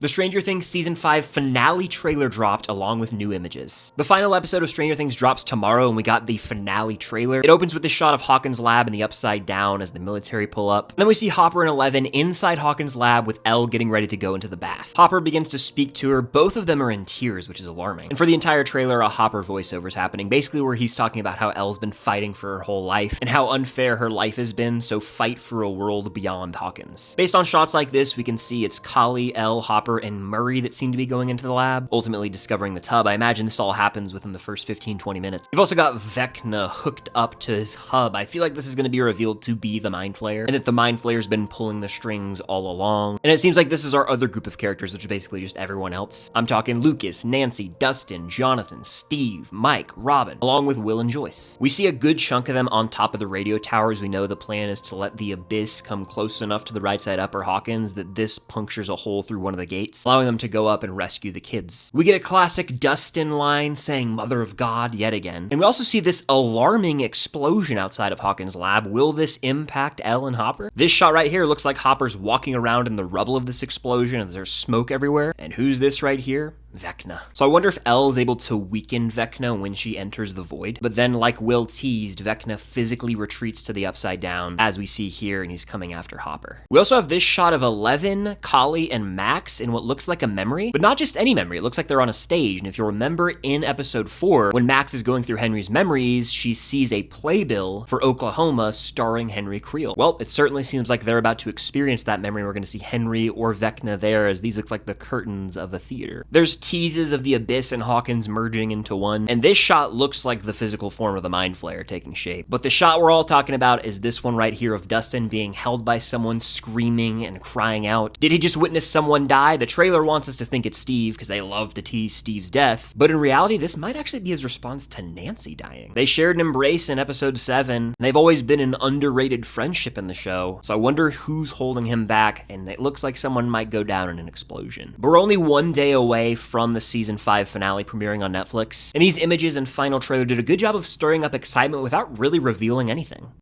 The Stranger Things Season 5 finale trailer dropped along with new images. The final episode of Stranger Things drops tomorrow and we got the finale trailer. It opens with this shot of Hawkins' lab in the Upside Down as the military pull up. And then we see Hopper and Eleven inside Hawkins' lab with Elle getting ready to go into the bath. Hopper begins to speak to her. Both of them are in tears, which is alarming. And for the entire trailer, a Hopper voiceover is happening, basically where he's talking about how Elle's been fighting for her whole life and how unfair her life has been, so fight for a world beyond Hawkins. Based on shots like this, we can see it's Kali, Elle, Hopper, and Murray that seem to be going into the lab, ultimately discovering the tub. I imagine this all happens within the first 15-20 minutes. We've also got Vecna hooked up to his hub. I feel like this is going to be revealed to be the Mind Flayer, and that the Mind Flayer's been pulling the strings all along. And it seems like this is our other group of characters, which is basically just everyone else. I'm talking Lucas, Nancy, Dustin, Jonathan, Steve, Mike, Robin, along with Will and Joyce. We see a good chunk of them on top of the radio towers. We know the plan is to let the Abyss come close enough to the right side upper Hawkins that this punctures a hole through one of the gates, allowing them to go up and rescue the kids. We get a classic Dustin line saying Mother of God yet again. And we also see this alarming explosion outside of Hawkins' lab. Will this impact Elle and Hopper? This shot right here looks like Hopper's walking around in the rubble of this explosion and there's smoke everywhere. And who's this right here? Vecna. So I wonder if Elle is able to weaken Vecna when she enters the void. But then, like Will teased, Vecna physically retreats to the Upside Down, as we see here, and he's coming after Hopper. We also have this shot of Eleven, Kali, and Max in what looks like a memory, but not just any memory. It looks like they're on a stage. And if you remember in episode 4, when Max is going through Henry's memories, she sees a playbill for Oklahoma starring Henry Creel. Well, it certainly seems like they're about to experience that memory. We're going to see Henry or Vecna there, as these look like the curtains of a theater. There's teases of the Abyss and Hawkins merging into one, and this shot looks like the physical form of the Mind Flayer taking shape. But the shot we're all talking about is this one right here of Dustin being held by someone screaming and crying out. Did he just witness someone die? The trailer wants us to think it's Steve, because they love to tease Steve's death, but in reality, this might actually be his response to Nancy dying. They shared an embrace in episode 7, and they've always been an underrated friendship in the show, so I wonder who's holding him back, and it looks like someone might go down in an explosion. But we're only one day away from the season 5 finale premiering on Netflix, and these images and final trailer did a good job of stirring up excitement without really revealing anything.